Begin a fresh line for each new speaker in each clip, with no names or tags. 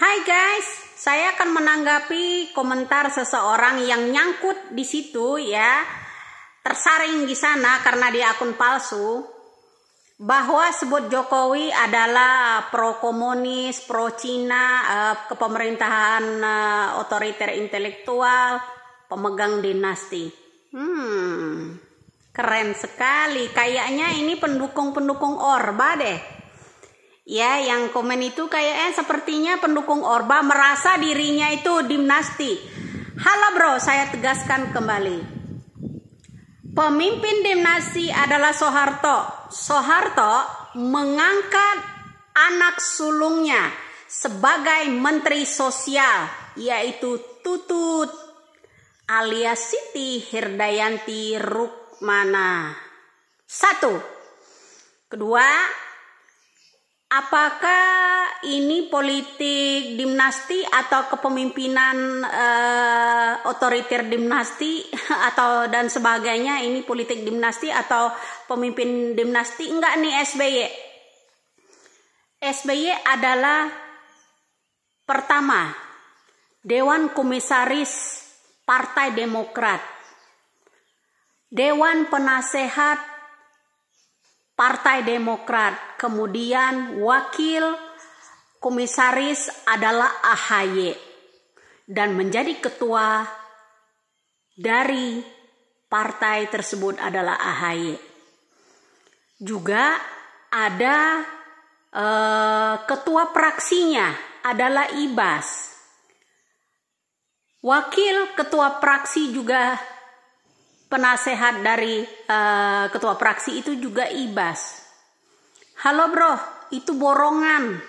Hai guys, saya akan menanggapi komentar seseorang yang nyangkut di situ ya, tersaring di sana karena dia akun palsu, bahwa sebut Jokowi adalah pro komunis, pro Cina, kepemerintahan otoriter intelektual, pemegang dinasti. Keren sekali, kayaknya ini pendukung-pendukung Orba deh. Ya, yang komen itu kayaknya sepertinya pendukung Orba merasa dirinya itu dinasti. Halo bro, saya tegaskan kembali. Pemimpin dinasti adalah Soeharto. Soeharto mengangkat anak sulungnya sebagai menteri sosial, yaitu Tutut alias Siti Hirdayanti Rukmana. Satu. Kedua, apakah ini politik dinasti atau kepemimpinan otoriter dinasti atau dan sebagainya? Ini politik dinasti atau pemimpin dinasti? Enggak nih SBY. SBY adalah pertama Dewan Komisaris Partai Demokrat, Dewan Penasehat Partai Demokrat, kemudian wakil komisaris adalah AHY dan menjadi ketua dari partai tersebut adalah AHY. Juga ada ketua praksinya adalah Ibas. Wakil ketua praksi juga penasehat dari ketua praksi itu juga Ibas. Halo bro, itu borongan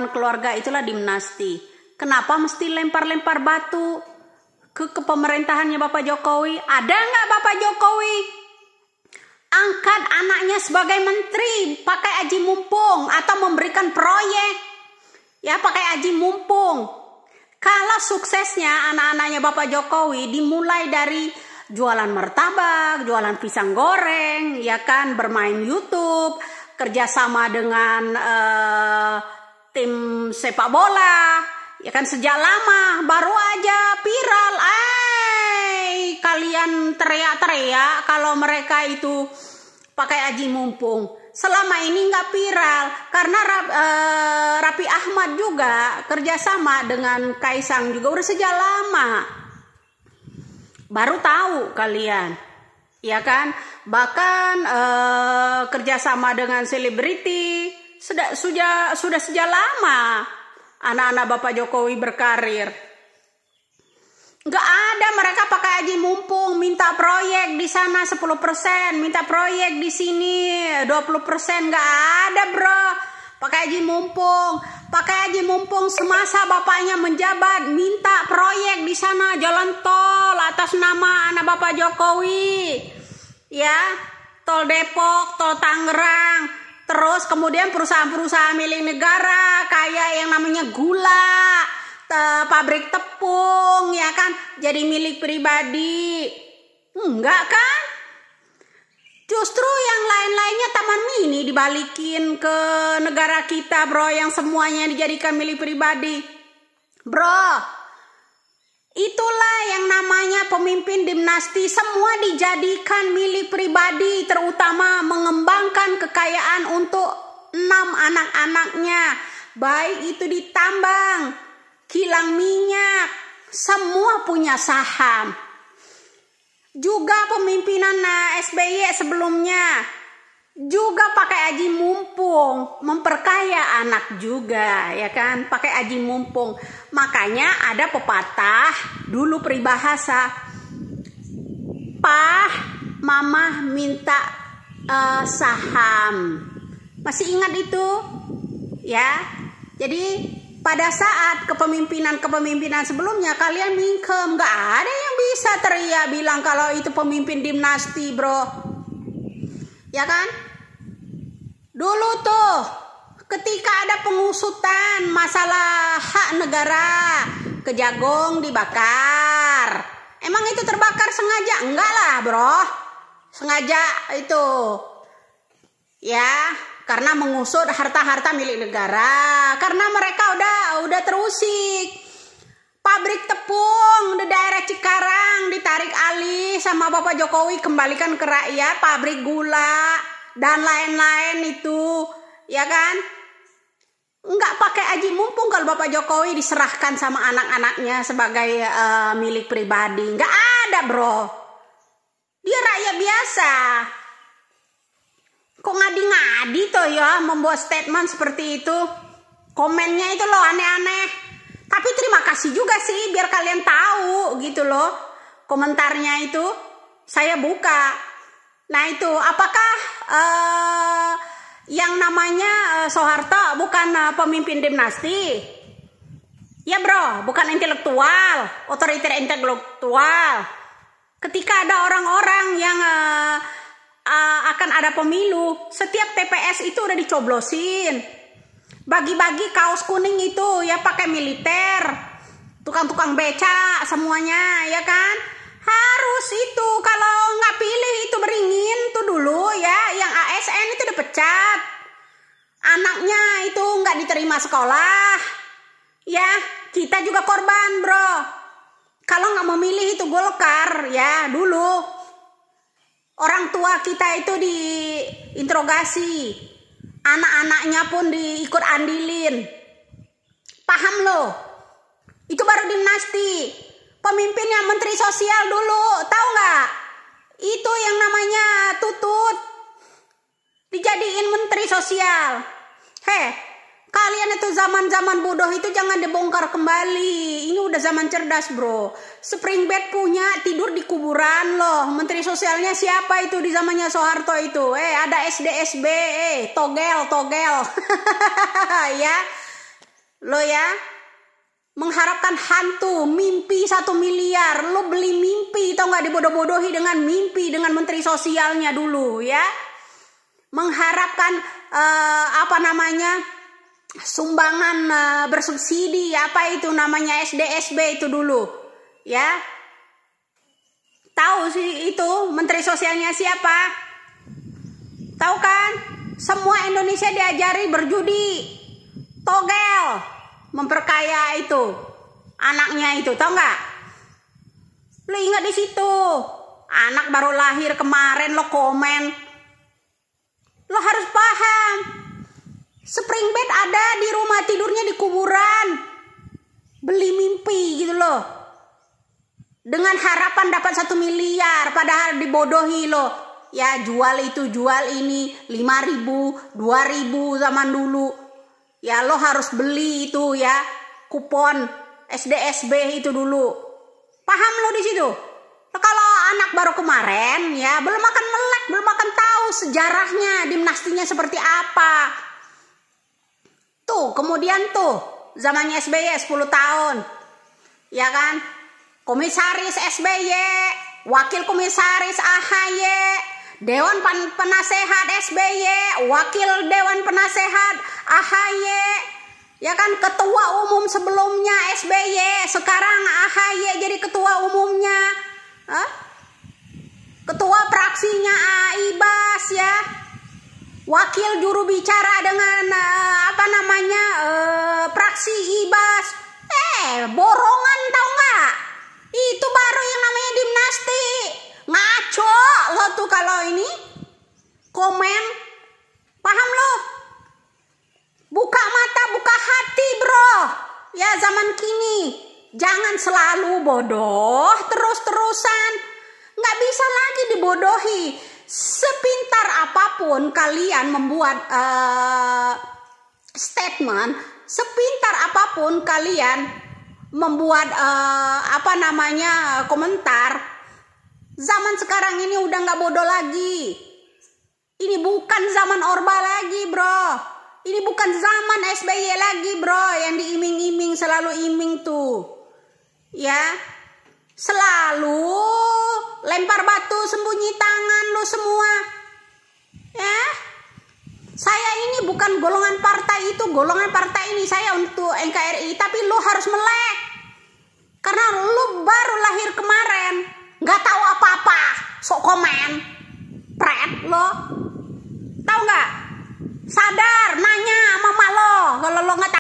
keluarga, itulah dinasti. Kenapa mesti lempar-lempar batu ke pemerintahannya Bapak Jokowi? Ada nggak Bapak Jokowi angkat anaknya sebagai menteri pakai aji mumpung atau memberikan proyek ya pakai aji mumpung? Kalau suksesnya anak-anaknya Bapak Jokowi dimulai dari jualan martabak, jualan pisang goreng, ya kan, bermain YouTube, kerjasama dengan tim sepak bola, ya kan, sejak lama, baru aja viral. Kalian teriak-teriak kalau mereka itu pakai aji mumpung. Selama ini nggak viral karena Raffi Ahmad juga kerjasama dengan Kaisang juga udah sejak lama. Baru tahu kalian, ya kan? Bahkan kerjasama dengan selebriti sudah sejak lama anak-anak Bapak Jokowi berkarir. Nggak ada mereka pakai aji mumpung, minta proyek di sana 10%, minta proyek di sini 20%, nggak ada bro. Pakai aji mumpung semasa bapaknya menjabat, minta proyek di sana jalan tol atas nama anak Bapak Jokowi, ya, tol Depok, tol Tangerang, terus kemudian perusahaan-perusahaan milik negara kayak yang namanya gula, pabrik tepung, ya kan, jadi milik pribadi, enggak kan? Justru yang lain-lainnya Taman Mini dibalikin ke negara kita bro, yang semuanya dijadikan milik pribadi. Bro, itulah yang namanya pemimpin dinasti, semua dijadikan milik pribadi, terutama mengembangkan kekayaan untuk 6 anak-anaknya. Baik itu di tambang, kilang minyak, semua punya saham. Juga pemimpinan SBY sebelumnya juga pakai aji mumpung, memperkaya anak juga, ya kan, pakai aji mumpung. Makanya ada pepatah dulu peribahasa, Pah Mama minta saham. Masih ingat itu? Ya. Jadi pada saat kepemimpinan sebelumnya kalian mingkem, nggak ada yang bisa teriak bilang kalau itu pemimpin dinasti bro, ya kan? Dulu tuh ketika ada pengusutan masalah hak negara, Kejagung dibakar, emang itu terbakar sengaja? Enggak lah bro, sengaja itu, ya, karena mengusut harta-harta milik negara. Kan karena mereka udah terusik. Pabrik tepung di daerah Cikarang ditarik alih sama Bapak Jokowi, kembalikan ke rakyat. Pabrik gula dan lain-lain itu, ya kan? Nggak pakai aji mumpung kalau Bapak Jokowi diserahkan sama anak-anaknya sebagai milik pribadi. Nggak ada, bro. Dia rakyat biasa. Kok ngadi-ngadi tuh ya membuat statement seperti itu? Komennya itu loh aneh-aneh. Tapi terima kasih juga sih biar kalian tahu gitu loh. Komentarnya itu saya buka. Nah itu apakah yang namanya Soeharto bukan pemimpin dinasti? Ya bro, bukan intelektual, otoriter intelektual. Ketika ada orang-orang yang akan ada pemilu, setiap TPS itu udah dicoblosin. Bagi-bagi kaos kuning itu ya pakai militer, tukang-tukang beca semuanya, ya kan? Harus itu, kalau nggak pilih itu beringin tuh dulu ya, yang ASN itu dipecat, anaknya itu nggak diterima sekolah, ya kita juga korban bro. Kalau nggak memilih itu Golkar ya dulu, orang tua kita itu diinterogasi. Anak-anaknya pun diikut andilin. Paham lo? Itu baru dinasti. Pemimpinnya menteri sosial dulu, tahu nggak? Itu yang namanya Tutut dijadiin menteri sosial. Kalian itu zaman-zaman bodoh itu jangan dibongkar kembali. Ini udah zaman cerdas bro. Spring bed punya, tidur di kuburan loh. Menteri sosialnya siapa itu di zamannya Soeharto itu? Ada SDSB, togel. Ya, lo ya. Mengharapkan hantu, mimpi 1 miliar. Lo beli mimpi, tau nggak, dibodoh-bodohi dengan mimpi, dengan menteri sosialnya dulu ya. Mengharapkan sumbangan bersubsidi, apa itu namanya SDSB itu dulu ya. Tahu sih itu menteri sosialnya siapa? Tahu kan? Semua Indonesia diajari berjudi, togel, memperkaya itu anaknya itu, tahu nggak? Lo ingat di situ, anak baru lahir kemarin lo komen. Lo harus paham. Spring bed ada di rumah tidurnya di kuburan. Beli mimpi gitu loh. Dengan harapan dapat 1 miliar. Padahal dibodohi loh. Ya jual itu jual ini 5.000, 2.000 zaman dulu. Ya lo harus beli itu ya. Kupon SDSB itu dulu. Paham lo di situ? Kalau anak baru kemarin ya belum akan melek, belum akan tahu sejarahnya, dinastinya seperti apa. Tuh, kemudian tuh zamannya SBY 10 tahun. Ya kan? Komisaris SBY, wakil komisaris AHY, Dewan Penasehat SBY, wakil Dewan Penasehat AHY. Ya kan, ketua umum sebelumnya SBY, sekarang AHY jadi ketua umumnya. Ketua fraksinya Ibas ya. Wakil juru bicara dengan fraksi Ibas. Borongan tau nggak? Itu baru yang namanya dinasti. Ngaco lo tuh kalau ini komen. Paham lo? Buka mata, buka hati bro. Ya zaman kini. Jangan selalu bodoh terus-terusan. Nggak bisa lagi dibodohi. Sepintar apapun kalian membuat statement, sepintar apapun kalian membuat komentar, zaman sekarang ini udah nggak bodoh lagi. Ini bukan zaman Orba lagi bro. Ini bukan zaman SBY lagi bro, yang diiming-iming, selalu iming tuh ya. Selalu lempar batu sembunyi tangan lo semua ya. Saya ini bukan golongan partai itu, golongan partai ini saya untuk NKRI, tapi lo harus melek karena lo baru lahir kemarin, nggak tahu apa-apa, sok komen pret lo, tahu nggak? Sadar, nanya sama mama lo kalau lo nggak tahu.